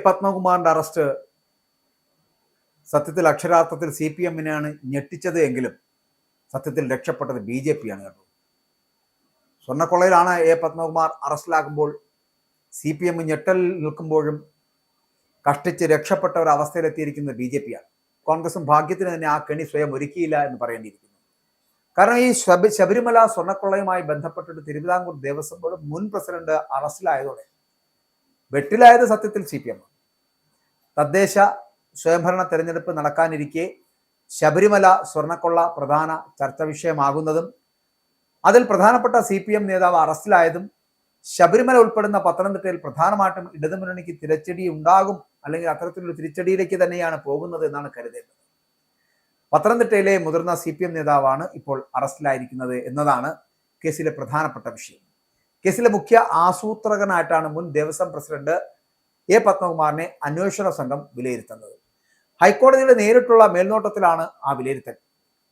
പത്മകുമാറിന്റെ arrest സത്യത്തിൽ അക്ഷരാർത്ഥത്തിൽ CPM-നെയാണ് ഞെട്ടിച്ചത് എങ്കിലും സത്യത്തിൽ രക്ഷപ്പെട്ടത് BJP ആണ് കേട്ടോ. സ്വർണ്ണക്കൊള്ളയിലാണ് പത്മകുമാർ അറസ്റ്റിലാകുമ്പോൾ CPM ഞെട്ടലിൽ നിൽക്കുമ്പോഴും കഷ്ടിച്ച് രക്ഷപ്പെട്ട ഒരു അവസ്ഥയിലെത്തിയിരിക്കുന്നത് BJP ആണ്. കോൺഗ്രസും ഭാഗ്യത്തിന് തന്നെ ആ കെണി സ്വയം ഒരുക്കിയില്ല എന്ന് പറയേണ്ടിയിരിക്കുന്നു. കാരണം ഈ ശബരിമല സ്വർണ്ണക്കൊള്ളയുമായി ബന്ധപ്പെട്ടിട്ട് തിരുവിതാംകൂർ ദേവസ്വം ബോർഡ് മുൻ പ്രസിഡന്റ് അറസ്റ്റിലായതോടെ വെട്ടിലായത് സത്യത്തിൽ CPM. തദ്ദേശ സ്വയംഭരണ തെരഞ്ഞെടുപ്പ് നടക്കാനിരിക്കെ ശബരിമല സ്വർണ്ണക്കൊള്ള പ്രധാന ചർച്ച വിഷയമാകുന്നതും അതിൽ പ്രധാനപ്പെട്ട CPM നേതാവ് അറസ്റ്റിലായതും ശബരിമല ഉൾപ്പെടുന്ന പത്തനംതിട്ടയിൽ പ്രധാനമായിട്ടും ഇടതുമുന്നണിക്ക് തിരിച്ചടി ഉണ്ടാകും, അല്ലെങ്കിൽ അത്തരത്തിലൊരു തിരിച്ചടിയിലേക്ക് തന്നെയാണ് പോകുന്നത് എന്നാണ് കരുതേണ്ടത്. പത്തനംതിട്ടയിലെ മുതിർന്ന CPM നേതാവാണ് ഇപ്പോൾ അറസ്റ്റിലായിരിക്കുന്നത് എന്നതാണ് കേസിലെ പ്രധാനപ്പെട്ട വിഷയം. കേസിലെ മുഖ്യ ആസൂത്രകനായിട്ടാണ് മുൻ ദേവസ്വം പ്രസിഡന്റ് പത്മകുമാറിനെ അന്വേഷണ സംഘം വിലയിരുത്തുന്നത്. ഹൈക്കോടതിയുടെ നേരിട്ടുള്ള മേൽനോട്ടത്തിലാണ് ആ വിലയിരുത്തൽ.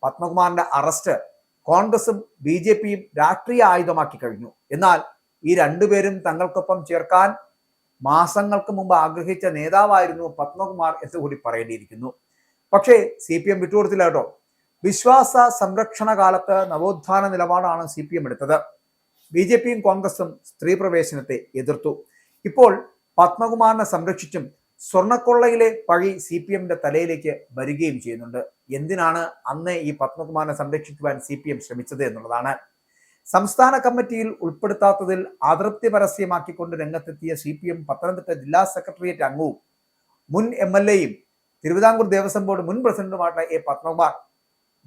പത്മകുമാറിന്റെ അറസ്റ്റ് കോൺഗ്രസും BJP-യും രാഷ്ട്രീയ ആയുധമാക്കി കഴിഞ്ഞു. എന്നാൽ ഈ രണ്ടുപേരും തങ്ങൾക്കൊപ്പം ചേർക്കാൻ മാസങ്ങൾക്ക് മുമ്പ് ആഗ്രഹിച്ച നേതാവായിരുന്നു പത്മകുമാർ എന്ന് കൂടി പറയേണ്ടിയിരിക്കുന്നു. പക്ഷേ CPM വിട്ടുകൊടുത്തില്ല കേട്ടോ. വിശ്വാസ സംരക്ഷണ കാലത്ത് നവോത്ഥാന നിലപാടാണ് CPM എടുത്തത്. BJP-യും കോൺഗ്രസും സ്ത്രീ പ്രവേശനത്തെ എതിർത്തു. ഇപ്പോൾ പത്മകുമാറിനെ സംരക്ഷിച്ചും സ്വർണ്ണക്കൊള്ളയിലെ പഴി CPM-ന്റെ തലയിലേക്ക് വരികയും ചെയ്യുന്നുണ്ട്. എന്തിനാണ് അന്ന് ഈ പത്മകുമാറിനെ സംരക്ഷിക്കുവാൻ CPM ശ്രമിച്ചത് എന്നുള്ളതാണ്. സംസ്ഥാന കമ്മിറ്റിയിൽ ഉൾപ്പെടുത്താത്തതിൽ അതൃപ്തി പരസ്യമാക്കിക്കൊണ്ട് രംഗത്തെത്തിയ CPM പത്തനംതിട്ട ജില്ലാ സെക്രട്ടേറിയറ്റ് അംഗവും മുൻ MLA-യും തിരുവിതാംകൂർ ദേവസ്വം ബോർഡ് മുൻ പ്രസിഡന്റുമായിട്ടുള്ള പത്മകുമാർ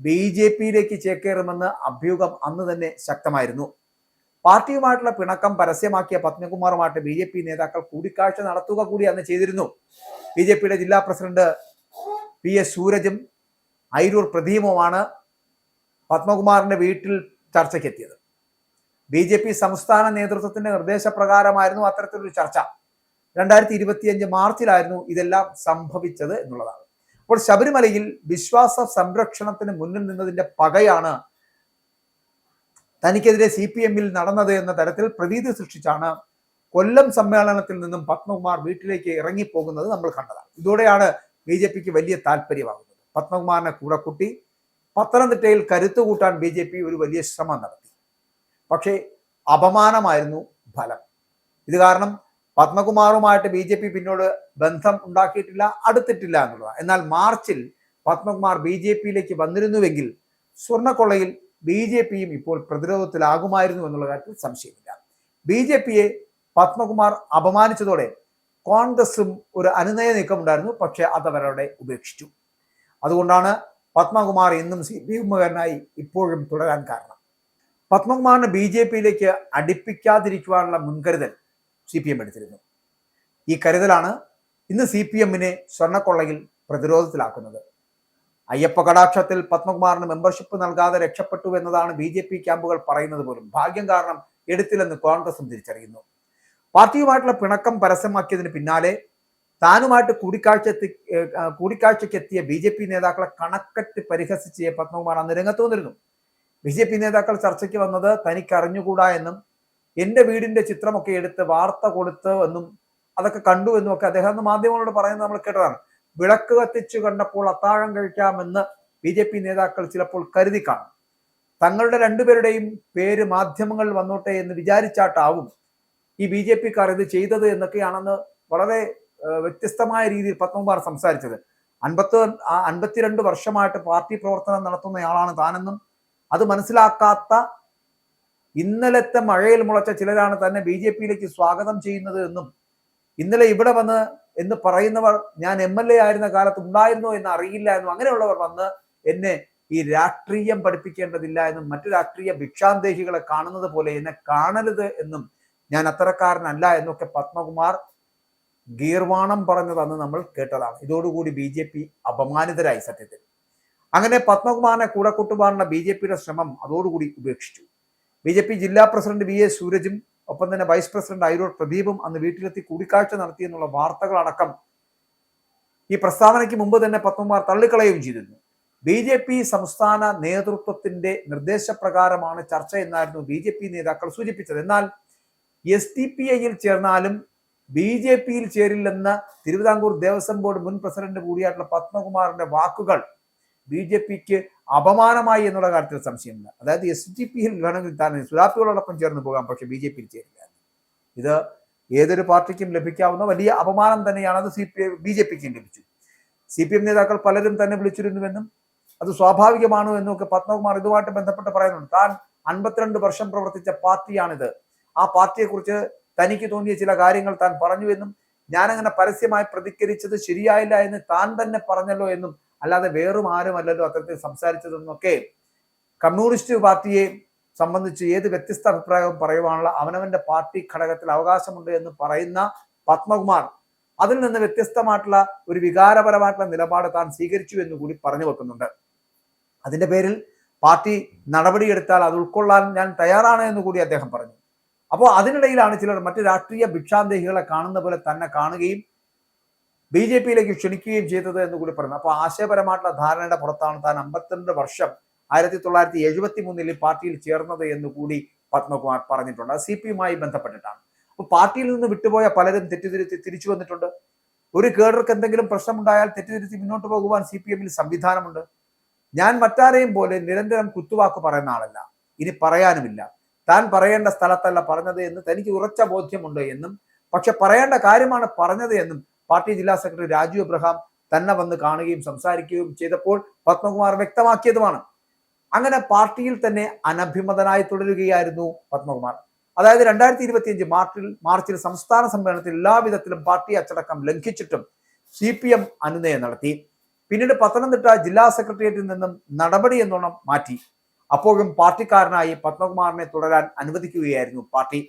BJP-യിലേക്ക് ചേക്കേറുമെന്ന് അഭ്യൂഹം അന്ന് തന്നെ ശക്തമായിരുന്നു. പാർട്ടിയുമായിട്ടുള്ള പിണക്കം പരസ്യമാക്കിയ പത്മകുമാറുമായിട്ട് BJP നേതാക്കൾ കൂടിക്കാഴ്ച നടത്തുക കൂടി അന്ന് ചെയ്തിരുന്നു. BJP-യുടെ ജില്ലാ പ്രസിഡന്റ് PS സൂരജും അയിരൂർ പ്രദീപുമാണ് പത്മകുമാറിന്റെ വീട്ടിൽ ചർച്ചയ്ക്കെത്തിയത്. BJP സംസ്ഥാന നേതൃത്വത്തിന്റെ നിർദ്ദേശപ്രകാരമായിരുന്നു അത്തരത്തിലൊരു ചർച്ച. 2025 മാർച്ചിലായിരുന്നു ഇതെല്ലാം സംഭവിച്ചത് എന്നുള്ളതാണ്. അപ്പോൾ ശബരിമലയിൽ വിശ്വാസ സംരക്ഷണത്തിന് മുന്നിൽ നിന്നതിന്റെ പകയാണ് തനിക്കെതിരെ CPM-ൽ നടന്നത് എന്ന തരത്തിൽ പ്രതീതി സൃഷ്ടിച്ചാണ് കൊല്ലം സമ്മേളനത്തിൽ നിന്നും പത്മകുമാർ വീട്ടിലേക്ക് ഇറങ്ങിപ്പോകുന്നത് നമ്മൾ കണ്ടതാണ്. ഇതോടെയാണ് BJP-ക്ക് വലിയ താല്പര്യമാകുന്നത്. പത്മകുമാറിനെ കൂടെ കൂട്ടി പത്തനംതിട്ടയിൽ കരുത്തു കൂട്ടാൻ BJP ഒരു വലിയ ശ്രമം നടത്തി. പക്ഷേ അപമാനമായിരുന്നു ഫലം. ഇത് കാരണം പത്മകുമാറുമായിട്ട് BJP പിന്നോട് ബന്ധം ഉണ്ടാക്കിയിട്ടില്ല, അടുത്തിട്ടില്ല എന്നുള്ളതാണ്. എന്നാൽ മാർച്ചിൽ പത്മകുമാർ BJP-യിലേക്ക് വന്നിരുന്നുവെങ്കിൽ സ്വർണ്ണക്കൊള്ളയിൽ BJP-യും ഇപ്പോൾ പ്രതിരോധത്തിലാകുമായിരുന്നു എന്നുള്ള കാര്യത്തിൽ സംശയമില്ല. BJP-യെ പത്മകുമാർ അപമാനിച്ചതോടെ കോൺഗ്രസും ഒരു അനുനയ നീക്കമുണ്ടായിരുന്നു. പക്ഷെ അതവരുടെ ഉപേക്ഷിച്ചു. അതുകൊണ്ടാണ് പത്മകുമാർ ഇന്നും CPM-കാരനായി ഇപ്പോഴും തുടരാൻ കാരണം. പത്മകുമാറിനെ BJP-യിലേക്ക് അടുപ്പിക്കാതിരിക്കുവാനുള്ള മുൻകരുതൽ CPM എടുത്തിരുന്നു. ഈ കരുതലാണ് ഇന്ന് CPM-നെ സ്വർണ്ണക്കൊള്ളയിൽ പ്രതിരോധത്തിലാക്കുന്നത്. അയ്യപ്പ കടാക്ഷത്തിൽ പത്മകുമാറിന് മെമ്പർഷിപ്പ് നൽകാതെ രക്ഷപ്പെട്ടു എന്നതാണ് BJP ക്യാമ്പുകൾ പറയുന്നത് പോലും. ഭാഗ്യം കാരണം എടുത്തില്ലെന്ന് കോൺഗ്രസും തിരിച്ചറിയുന്നു. പാർട്ടിയുമായിട്ടുള്ള പിണക്കം പരസ്യമാക്കിയതിന് പിന്നാലെ താനുമായിട്ട് കൂടിക്കാഴ്ചയ്ക്കെത്തിയ BJP നേതാക്കളെ കണക്കറ്റ് പരിഹസിച്ച് പത്മകുമാർ അന്ന് രംഗത്ത് വന്നിരുന്നു. BJP നേതാക്കൾ ചർച്ചയ്ക്ക് വന്നത് തനിക്ക് അറിഞ്ഞുകൂടാ എന്നും എന്റെ വീടിന്റെ ചിത്രമൊക്കെ എടുത്ത് വാർത്ത കൊടുത്ത് എന്നും അതൊക്കെ കണ്ടു എന്നും ഒക്കെ അദ്ദേഹം അന്ന് മാധ്യമങ്ങളോട് പറയുന്നത് നമ്മൾ കേട്ടതാണ്. വിളക്ക് കത്തിച്ചു കണ്ടപ്പോൾ അത്താഴം കഴിക്കാമെന്ന് BJP നേതാക്കൾ ചിലപ്പോൾ കരുതി കാണും. തങ്ങളുടെ രണ്ടുപേരുടെയും പേര് മാധ്യമങ്ങളിൽ വന്നോട്ടെ എന്ന് വിചാരിച്ചാട്ടാവും ഈ BJP-ക്കാർ ഇത് ചെയ്തത് എന്നൊക്കെയാണെന്ന് വളരെ വ്യത്യസ്തമായ രീതിയിൽ പത്മകുമാർ സംസാരിച്ചത്. 52 വർഷമായിട്ട് പാർട്ടി പ്രവർത്തനം നടത്തുന്നയാളാണ് താനെന്നും അത് മനസ്സിലാക്കാത്ത ഇന്നലത്തെ മഴയിൽ മുളച്ച ചിലരാണ് തന്നെ BJP-യിലേക്ക് സ്വാഗതം ചെയ്യുന്നത് എന്നും ഇന്നലെ ഇവിടെ വന്ന് എന്ന് പറയുന്നവർ ഞാൻ MLA ആയിരുന്ന കാലത്ത് ഉണ്ടായിരുന്നോ എന്ന് അറിയില്ല എന്നും അങ്ങനെയുള്ളവർ വന്ന് എന്നെ ഈ രാഷ്ട്രീയം പഠിപ്പിക്കേണ്ടതില്ല എന്നും മറ്റു രാഷ്ട്രീയ ഭിക്ഷാന്തേഹികളെ കാണുന്നത് പോലെ എന്നെ കാണരുത് എന്നും ഞാൻ അത്തരക്കാരനല്ല എന്നൊക്കെ പത്മകുമാർ ഗീർവാണം പറഞ്ഞതെന്ന് നമ്മൾ കേട്ടതാണ്. ഇതോടുകൂടി BJP അപമാനിതരായി സത്യത്തിൽ. അങ്ങനെ പത്മകുമാറിനെ കൂടെ കൂട്ടുവാനുള്ള BJP-യുടെ ശ്രമം അതോടുകൂടി ഉപേക്ഷിച്ചു. BJP ജില്ലാ പ്രസിഡന്റ് PS സൂരജും ഒപ്പം തന്നെ വൈസ് പ്രസിഡന്റ് അയിരൂർ പ്രദീപും അന്ന് വീട്ടിലെത്തി കൂടിക്കാഴ്ച നടത്തിയെന്നുള്ള വാർത്തകളടക്കം ഈ പ്രസ്താവനയ്ക്ക് മുമ്പ് തന്നെ പത്മകുമാർ തള്ളിക്കളയുകയും ചെയ്തിരുന്നു. BJP സംസ്ഥാന നേതൃത്വത്തിന്റെ നിർദ്ദേശപ്രകാരമാണ് ചർച്ച എന്നായിരുന്നു BJP നേതാക്കൾ സൂചിപ്പിച്ചത്. എന്നാൽ SDPI-യിൽ ചേർന്നാലും BJP-യിൽ ചേരില്ലെന്ന തിരുവിതാംകൂർ ദേവസ്വം ബോർഡ് മുൻ പ്രസിഡന്റ് കൂടിയായിട്ടുള്ള പത്മകുമാറിന്റെ വാക്കുകൾ BJP-ക്ക് അപമാനമായി എന്നുള്ള കാര്യത്തിൽ സംശയമില്ല. അതായത് SDPയിൽ വേണമെങ്കിൽ താൻ സുരാത്തുകളോടൊപ്പം ചേർന്ന് പോകാം, പക്ഷെ BJP-യിൽ ചേരില്ല. ഇത് ഏതൊരു പാർട്ടിക്കും ലഭിക്കാവുന്ന വലിയ അപമാനം തന്നെയാണ്. അത് BJP-ക്കും ലഭിച്ചു. CPM നേതാക്കൾ പലരും തന്നെ വിളിച്ചിരുന്നുവെന്നും അത് സ്വാഭാവികമാണോ എന്നും ഒക്കെ പത്മകുമാർ ഇതുമായിട്ട് ബന്ധപ്പെട്ട് പറയുന്നുണ്ട്. താൻ 52 വർഷം പ്രവർത്തിച്ച പാർട്ടിയാണിത്. ആ പാർട്ടിയെക്കുറിച്ച് തനിക്ക് തോന്നിയ ചില കാര്യങ്ങൾ താൻ പറഞ്ഞുവെന്നും ഞാനങ്ങനെ പരസ്യമായി പ്രതികരിച്ചത് ശരിയായില്ല എന്ന് താൻ തന്നെ പറഞ്ഞല്ലോ എന്നും അല്ലാതെ വേറും ആരുമല്ലല്ലോ അത്തരത്തിൽ സംസാരിച്ചതെന്നൊക്കെ കമ്മ്യൂണിസ്റ്റ് പാർട്ടിയെ സംബന്ധിച്ച് ഏത് വ്യത്യസ്ത അഭിപ്രായവും പറയുവാനുള്ള അവനവന്റെ പാർട്ടി ഘടകത്തിൽ അവകാശമുണ്ട് എന്ന് പറയുന്ന പത്മകുമാർ അതിൽ നിന്ന് വ്യത്യസ്തമായിട്ടുള്ള ഒരു വികാരപരമായിട്ടുള്ള നിലപാട് താൻ സ്വീകരിച്ചു എന്ന് കൂടി പറഞ്ഞു വെക്കുന്നുണ്ട്. അതിന്റെ പേരിൽ പാർട്ടി നടപടിയെടുത്താൽ അത് ഉൾക്കൊള്ളാൻ ഞാൻ തയ്യാറാണ് എന്ന് കൂടി അദ്ദേഹം പറഞ്ഞു. അപ്പോൾ അതിനിടയിലാണ് ചിലർ മറ്റ് രാഷ്ട്രീയ ഭിക്ഷാന്തേഹികളെ കാണുന്ന പോലെ തന്നെ കാണുകയും BJP-യിലേക്ക് ക്ഷണിക്കുകയും ചെയ്തത് എന്ന് കൂടി പറയുന്നു. അപ്പോൾ ആശയപരമായിട്ടുള്ള ധാരണയുടെ പുറത്താണ് താൻ 52 വർഷം 1973 പാർട്ടിയിൽ ചേർന്നത് എന്ന് കൂടി പത്മകുമാർ പറഞ്ഞിട്ടുണ്ട്. അത് CPM-യുമായി ബന്ധപ്പെട്ടിട്ടാണ്. അപ്പോൾ പാർട്ടിയിൽ നിന്ന് വിട്ടുപോയ പലരും തെറ്റിദ്ധരിച്ച് തിരിച്ചു വന്നിട്ടുണ്ട്. ഒരു കേഡർക്ക് എന്തെങ്കിലും പ്രശ്നമുണ്ടായാൽ തെറ്റിദ്ധരിച്ച് മുന്നോട്ട് പോകുവാൻ CPM-ൽ സംവിധാനമുണ്ട്. ഞാൻ മറ്റാരെയും പോലെ നിരന്തരം കുത്തുവാക്ക് പറയുന്ന ആളല്ല, ഇനി പറയാനുമില്ല. താൻ പറയേണ്ട സ്ഥലത്തല്ല പറഞ്ഞത് എന്ന് തനിക്ക് ഉറച്ച ബോധ്യമുണ്ട് എന്നും പക്ഷെ പറയേണ്ട കാര്യമാണ് പറഞ്ഞത് എന്നും പാർട്ടി ജില്ലാ സെക്രട്ടറി രാജു എബ്രഹാം തന്നെ വന്ന് കാണുകയും സംസാരിക്കുകയും ചെയ്തപ്പോൾ പത്മകുമാർ വ്യക്തമാക്കിയതുമാണ്. അങ്ങനെ പാർട്ടിയിൽ തന്നെ അനഭിമതനായി തുടരുകയായിരുന്നു പത്മകുമാർ. അതായത് 2025 മാർച്ചിൽ സംസ്ഥാന സമ്മേളനത്തിൽ എല്ലാവിധത്തിലും പാർട്ടി അച്ചടക്കം ലംഘിച്ചിട്ടും CPM അനുനയം നടത്തി. പിന്നീട് പത്തനംതിട്ട ജില്ലാ സെക്രട്ടേറിയറ്റിൽ നിന്നും നടപടി എന്നോണം മാറ്റി. അപ്പോഴും പാർട്ടിക്കാരനായി പത്മകുമാറിനെ തുടരാൻ അനുവദിക്കുകയായിരുന്നു പാർട്ടി.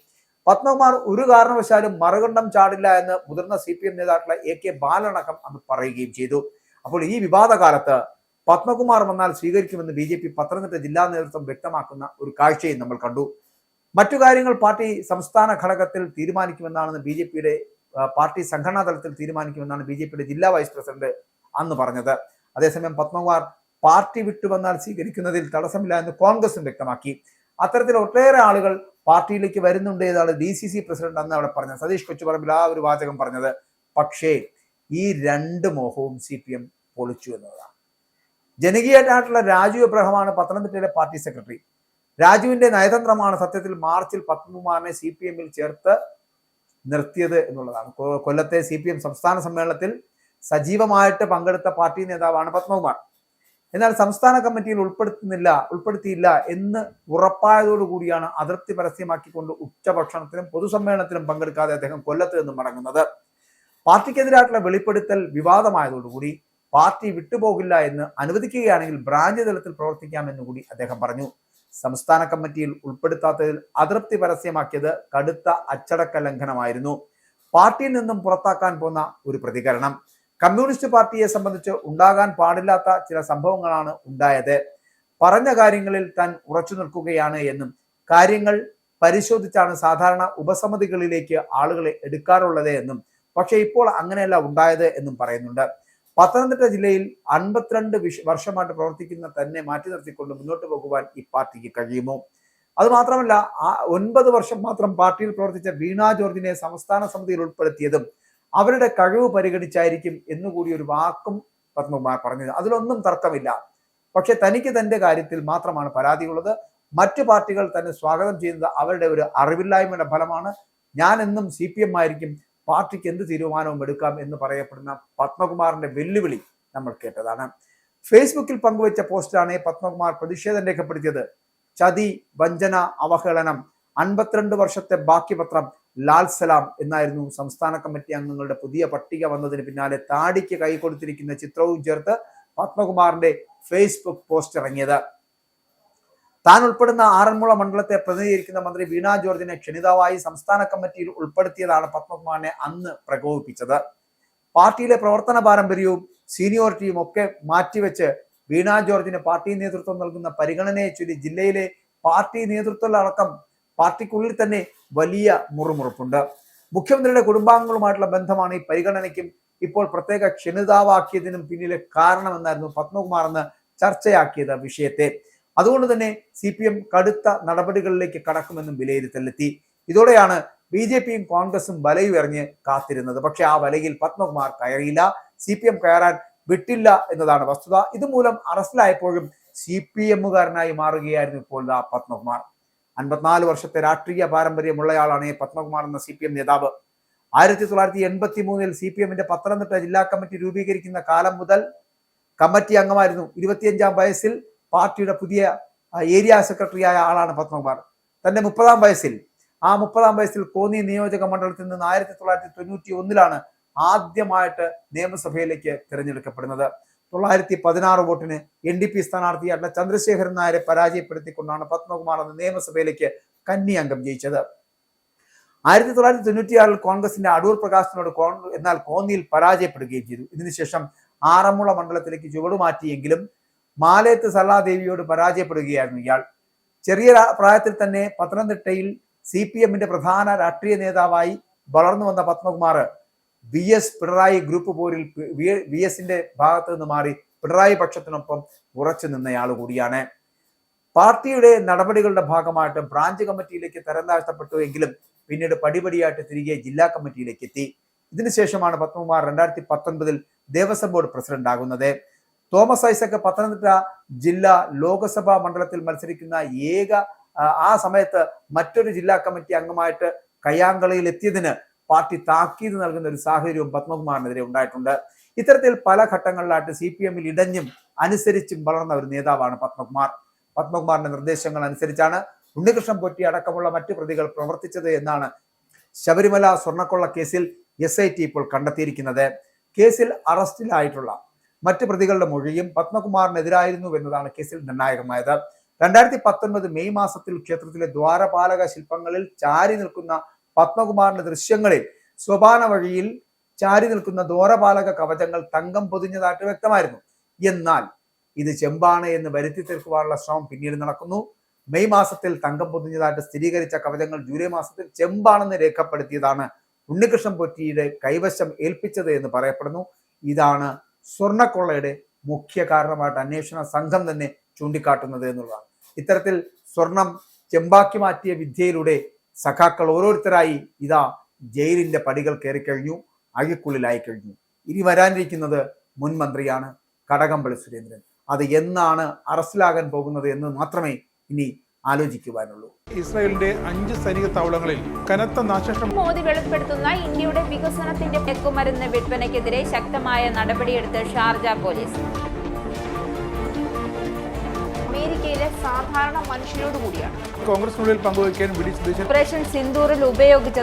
പത്മകുമാർ ഒരു കാരണവശാലും മറുകണ്ഠം ചാടില്ല എന്ന് മുതിർന്ന CPM നേതാക്കളെ AK ബാലനടക്കം അന്ന് പറയുകയും ചെയ്തു. അപ്പോൾ ഈ വിവാദ കാലത്ത് പത്മകുമാർ വന്നാൽ സ്വീകരിക്കുമെന്ന് BJP പത്തനംതിട്ട ജില്ലാ നേതൃത്വം വ്യക്തമാക്കുന്ന ഒരു കാഴ്ചയും നമ്മൾ കണ്ടു. മറ്റു കാര്യങ്ങൾ പാർട്ടി സംസ്ഥാന ഘടകത്തിൽ തീരുമാനിക്കുമെന്നാണ് BJP-യുടെ പാർട്ടി സംഘടനാ തലത്തിൽ തീരുമാനിക്കുമെന്നാണ് BJP-യുടെ ജില്ലാ വൈസ് പ്രസിഡന്റ് അന്ന് പറഞ്ഞത്. അതേസമയം പത്മകുമാർ പാർട്ടി വിട്ടുവന്നാൽ സ്വീകരിക്കുന്നതിൽ തടസ്സമില്ല എന്ന് കോൺഗ്രസും വ്യക്തമാക്കി. അത്തരത്തിൽ ഒട്ടേറെ ആളുകൾ പാർട്ടിയിലേക്ക് വരുന്നുണ്ട് എന്നാണ് DCC പ്രസിഡന്റ് അന്ന് അവിടെ പറഞ്ഞത്. സതീഷ് കൊച്ചുപറമ്പിൽ ആ ഒരു വാചകം പറഞ്ഞത്. പക്ഷേ ഈ രണ്ട് മോഹവും CPM പൊളിച്ചു എന്നതാണ്. ജനകീയനായിട്ടുള്ള രാജു എബ്രഹാമാണ് പത്തനംതിട്ടയിലെ പാർട്ടി സെക്രട്ടറി. രാജുവിന്റെ നയതന്ത്രമാണ് സത്യത്തിൽ മാർച്ചിൽ പത്മകുമാറിനെ CPM-ൽ ചേർത്ത് നിർത്തിയത് എന്നുള്ളതാണ്. കൊല്ലത്തെ CPM സംസ്ഥാന സമ്മേളനത്തിൽ സജീവമായിട്ട് പങ്കെടുത്ത പാർട്ടി നേതാവാണ് പത്മകുമാർ. എന്നാൽ സംസ്ഥാന കമ്മിറ്റിയിൽ ഉൾപ്പെടുത്തിയില്ല എന്ന് ഉറപ്പായതോടുകൂടിയാണ് അതൃപ്തി പരസ്യമാക്കിക്കൊണ്ട് ഉച്ചഭക്ഷണത്തിനും പൊതുസമ്മേളനത്തിലും പങ്കെടുക്കാതെ അദ്ദേഹം കൊല്ലത്ത് നിന്ന് മടങ്ങുന്നത്. പാർട്ടിക്കെതിരായിട്ടുള്ള വെളിപ്പെടുത്തൽ വിവാദമായതോടുകൂടി പാർട്ടി വിട്ടുപോകില്ല എന്ന് അനുവദിക്കുകയാണെങ്കിൽ ബ്രാഞ്ച് തലത്തിൽ പ്രവർത്തിക്കാമെന്ന് കൂടി അദ്ദേഹം പറഞ്ഞു. സംസ്ഥാന കമ്മിറ്റിയിൽ ഉൾപ്പെടുത്താത്തതിൽ അതൃപ്തി പരസ്യമാക്കിയത് കടുത്ത അച്ചടക്ക ലംഘനമായിരുന്നു. പാർട്ടിയിൽ നിന്നും പുറത്താക്കാൻ പോന്ന ഒരു പ്രതികരണം. കമ്മ്യൂണിസ്റ്റ് പാർട്ടിയെ സംബന്ധിച്ച് ഉണ്ടാകാൻ പാടില്ലാത്ത ചില സംഭവങ്ങളാണ് ഉണ്ടായത്. പറഞ്ഞ കാര്യങ്ങളിൽ താൻ ഉറച്ചു നിൽക്കുകയാണ് എന്നും കാര്യങ്ങൾ പരിശോധിച്ചാണ് സാധാരണ ഉപസമിതികളിലേക്ക് ആളുകളെ എടുക്കാറുള്ളത് എന്നും പക്ഷെ ഇപ്പോൾ അങ്ങനെയല്ല ഉണ്ടായത് എന്നും പറയുന്നുണ്ട്. പത്തനംതിട്ട ജില്ലയിൽ 52 വർഷമായിട്ട് പ്രവർത്തിക്കുന്ന തന്നെ മാറ്റി നിർത്തിക്കൊണ്ട് മുന്നോട്ട് പോകുവാൻ ഈ പാർട്ടിക്ക് കഴിയുമോ? അത് മാത്രമല്ല 9 വർഷം മാത്രം പാർട്ടിയിൽ പ്രവർത്തിച്ച വീണ ജോർജിനെ സംസ്ഥാന സമിതിയിൽ ഉൾപ്പെടുത്തിയതും അവരുടെ കഴിവ് പരിഗണിച്ചായിരിക്കും എന്നുകൂടി ഒരു വാക്കും പത്മകുമാർ പറഞ്ഞത്. അതിലൊന്നും തർക്കമില്ല. പക്ഷെ തനിക്ക് തന്റെ കാര്യത്തിൽ മാത്രമാണ് പരാതിയുള്ളത്. മറ്റു പാർട്ടികൾ തന്നെ സ്വാഗതം ചെയ്യുന്നത് അവരുടെ ഒരു അറിവില്ലായ്മയുടെ ഫലമാണ്. ഞാൻ എന്നും CPM ആയിരിക്കും, പാർട്ടിക്ക് എന്ത് തീരുമാനവും എടുക്കാം എന്ന് പറയപ്പെടുന്ന പത്മകുമാറിന്റെ വെല്ലുവിളി നമ്മൾ കേട്ടതാണ്. ഫേസ്ബുക്കിൽ പങ്കുവച്ച പോസ്റ്റാണ് പത്മകുമാർ പ്രതിഷേധം രേഖപ്പെടുത്തിയത്. ചതി, വഞ്ചന, അവഹേളനം, 52 വർഷത്തെ ബാക്കി പത്രം, ലാൽ സലാം എന്നായിരുന്നു സംസ്ഥാന കമ്മിറ്റി അംഗങ്ങളുടെ പുതിയ പട്ടിക വന്നതിന് പിന്നാലെ താടിക്ക് കൈ കൊടുത്തിരിക്കുന്ന ചിത്രവും ചേർത്ത് പത്മകുമാറിന്റെ ഫേസ്ബുക്ക് പോസ്റ്റ് ഇറങ്ങിയത്. താൻ ഉൾപ്പെടുന്ന ആറന്മുള മണ്ഡലത്തെ പ്രതിനിധീകരിക്കുന്ന മന്ത്രി വീണ ജോർജിനെ ക്ഷണിതാവായി സംസ്ഥാന കമ്മിറ്റിയിൽ ഉൾപ്പെടുത്തിയതാണ് പത്മകുമാറിനെ അന്ന് പ്രകോപിപ്പിച്ചത്. പാർട്ടിയിലെ പ്രവർത്തന പാരമ്പര്യവും സീനിയോറിറ്റിയും ഒക്കെ മാറ്റിവെച്ച് വീണ ജോർജിന് പാർട്ടി നേതൃത്വം നൽകുന്ന പരിഗണനയെ ചൊല്ലി ജില്ലയിലെ പാർട്ടി നേതൃത്വത്തിലടക്കം പാർട്ടിക്കുള്ളിൽ തന്നെ വലിയ മുറുമുറുപ്പുണ്ട്. മുഖ്യമന്ത്രിയുടെ കുടുംബാംഗങ്ങളുമായിട്ടുള്ള ബന്ധമാണ് ഈ പരിഗണനയ്ക്കും ഇപ്പോൾ പ്രത്യേക ക്ഷണിതാവാക്കിയതിനും പിന്നിലെ കാരണമെന്നായിരുന്നു പത്മകുമാർ എന്ന് ചർച്ചയാക്കിയത് വിഷയത്തെ. അതുകൊണ്ട് തന്നെ CPM കടുത്ത നടപടികളിലേക്ക് കടക്കുമെന്നും വിലയിരുത്തലെത്തി. ഇതോടെയാണ് BJPയും കോൺഗ്രസും വലയുയറിഞ്ഞ് കാത്തിരുന്നത്. പക്ഷെ ആ വലയിൽ പത്മകുമാർ കയറിയില്ല. CPM കയറാൻ വിട്ടില്ല എന്നതാണ് വസ്തുത. ഇതുമൂലം അറസ്റ്റിലായപ്പോഴും CPMകാരനായി മാറുകയായിരുന്നു ഇപ്പോൾ പത്മകുമാർ. 54 വർഷത്തെ രാഷ്ട്രീയ പാരമ്പര്യമുള്ളയാളാണ് പത്മകുമാർ എന്ന CPM നേതാവ്. 1983 CPMന്റെ പത്തനംതിട്ട ജില്ലാ കമ്മിറ്റി രൂപീകരിക്കുന്ന കാലം മുതൽ കമ്മിറ്റി അംഗമായിരുന്നു. 25-ാം വയസ്സിൽ പാർട്ടിയുടെ പുതിയ ഏരിയ സെക്രട്ടറിയായ ആളാണ് പത്മകുമാർ. തന്റെ 30-ാം വയസ്സിൽ കോന്നി നിയോജക മണ്ഡലത്തിൽ നിന്ന് 1991 ആദ്യമായിട്ട് നിയമസഭയിലേക്ക് തിരഞ്ഞെടുക്കപ്പെടുന്നത്. 916 വോട്ടിന് NDP സ്ഥാനാർത്ഥിയായിട്ടുള്ള ചന്ദ്രശേഖരൻ നായരെ പരാജയപ്പെടുത്തിക്കൊണ്ടാണ് പത്മകുമാർ എന്ന നിയമസഭയിലേക്ക് കന്നി അംഗം ജയിച്ചത്. 1996 കോൺഗ്രസിന്റെ അടൂർ പ്രകാശിനോട് എന്നാൽ കോന്നിയിൽ പരാജയപ്പെടുകയും ചെയ്തു. ഇതിനുശേഷം ആറന്മുള മണ്ഡലത്തിലേക്ക് ചുവടുമാറ്റിയെങ്കിലും മാലേത്ത് സരളാദേവിയോട് പരാജയപ്പെടുകയായിരുന്നു ഇയാൾ. ചെറിയ പ്രായത്തിൽ തന്നെ പത്തനംതിട്ടയിൽ CPMന്റെ പ്രധാന രാഷ്ട്രീയ നേതാവായി വളർന്നു വന്ന പത്മകുമാർ VS പിണറായി ഗ്രൂപ്പ് പോരിൽ VSന്റെ ഭാഗത്ത് നിന്ന് മാറി പിണറായി പക്ഷത്തിനൊപ്പം ഉറച്ചു നിന്നയാൾ കൂടിയാണ്. പാർട്ടിയുടെ നടപടികളുടെ ഭാഗമായിട്ട് ബ്രാഞ്ച് കമ്മിറ്റിയിലേക്ക് തരം താഴ്ത്തപ്പെട്ടു എങ്കിലും പിന്നീട് പടിപടിയായിട്ട് തിരികെ ജില്ലാ കമ്മിറ്റിയിലേക്ക് എത്തി. ഇതിനുശേഷമാണ് പത്മകുമാർ 2019 ദേവസ്വം ബോർഡ് പ്രസിഡന്റ് ആകുന്നത്. തോമസ് ഐസക് പത്തനംതിട്ട ജില്ലാ ലോകസഭാ മണ്ഡലത്തിൽ മത്സരിക്കുന്ന ആ സമയത്ത് മറ്റൊരു ജില്ലാ കമ്മിറ്റി അംഗമായിട്ട് കയ്യാങ്കളിയിൽ എത്തിയതിന് പാർട്ടി താക്കീത് നൽകുന്ന ഒരു സാഹചര്യവും പത്മകുമാറിനെതിരെ ഉണ്ടായിട്ടുണ്ട്. ഇത്തരത്തിൽ പല ഘട്ടങ്ങളിലായിട്ട് CPMൽ ഇടഞ്ഞും അനുസരിച്ചും വളർന്ന ഒരു നേതാവാണ് പത്മകുമാർ. പത്മകുമാറിന്റെ നിർദ്ദേശങ്ങൾ അനുസരിച്ചാണ് ഉണ്ണികൃഷ്ണൻ പൊറ്റി അടക്കമുള്ള മറ്റു പ്രതികൾ പ്രവർത്തിച്ചത് എന്നാണ് ശബരിമല സ്വർണ്ണക്കൊള്ള കേസിൽ SIT ഇപ്പോൾ കണ്ടെത്തിയിരിക്കുന്നത്. കേസിൽ അറസ്റ്റിലായിട്ടുള്ള മറ്റു പ്രതികളുടെ മൊഴിയും പത്മകുമാറിനെതിരായിരുന്നു എന്നതാണ് കേസിൽ നിർണായകമായത്. 2019 മെയ് മാസത്തിൽ ക്ഷേത്രത്തിലെ ദ്വാരപാലക ശില്പങ്ങളിൽ ചാരി നിൽക്കുന്ന പത്മകുമാറിന്റെ ദൃശ്യങ്ങളിൽ സ്വപാന വഴിയിൽ ചാരി നിൽക്കുന്ന ദ്വാരപാലക കവചങ്ങൾ തങ്കം പൊതിഞ്ഞതായിട്ട് വ്യക്തമായിരുന്നു. എന്നാൽ ഇത് ചെമ്പാണ് എന്ന് വരുത്തി തീർക്കുവാനുള്ള ശ്രമം പിന്നീട് നടക്കുന്നു. മെയ് മാസത്തിൽ തങ്കം പൊതിഞ്ഞതായിട്ട് സ്ഥിരീകരിച്ച കവചങ്ങൾ ജൂലൈ മാസത്തിൽ ചെമ്പാണെന്ന് രേഖപ്പെടുത്തിയതാണ് ഉണ്ണികൃഷ്ണൻ പൊറ്റിയുടെ കൈവശം ഏൽപ്പിച്ചത് എന്ന് പറയപ്പെടുന്നു. ഇതാണ് സ്വർണ്ണക്കൊള്ളയുടെ മുഖ്യ കാരണമായിട്ട് അന്വേഷണ സംഘം തന്നെ ചൂണ്ടിക്കാട്ടുന്നത് എന്നുള്ളതാണ്. ഇത്തരത്തിൽ സ്വർണം ചെമ്പാക്കി മാറ്റിയ വിദ്യയിലൂടെ സഖാക്കൾ ഓരോരുത്തരായി ജയിലിന്റെ പടികൾ കയറിക്കഴിഞ്ഞു, അഴിക്കുള്ളിലായി കഴിഞ്ഞു. ഇനി വരാനിരിക്കുന്നത് മുൻ മന്ത്രിയാണ് കടകംപള്ളി സുരേന്ദ്രൻ. അത് എന്നാണ് അറസ്റ്റിലാകാൻ പോകുന്നത് എന്ന് മാത്രമേ ഇനി ആലോചിക്കുവാനുള്ളൂ. ഇസ്രായേലിന്റെ 5 സൈനിക താവളങ്ങളിൽ കനത്ത നാശനഷ്ടം. മോദി വെളിപ്പെടുത്തുന്ന ഇന്ത്യയുടെ വികസനത്തിന്റെ മയക്കുമരുന്ന് വിൽപ്പനയ്ക്കെതിരെ ശക്തമായ നടപടിയെടുത്ത് ഷാർജ പോലീസ്. അമേരിക്കയിലെ സാധാരണ മനുഷ്യരോട് കൂടിയാണ് കോൺഗ്രസിനുള്ളിൽ പങ്കുവയ്ക്കാൻ ഓപ്പറേഷൻ സിന്ദൂറിൽ ഉപയോഗിച്ച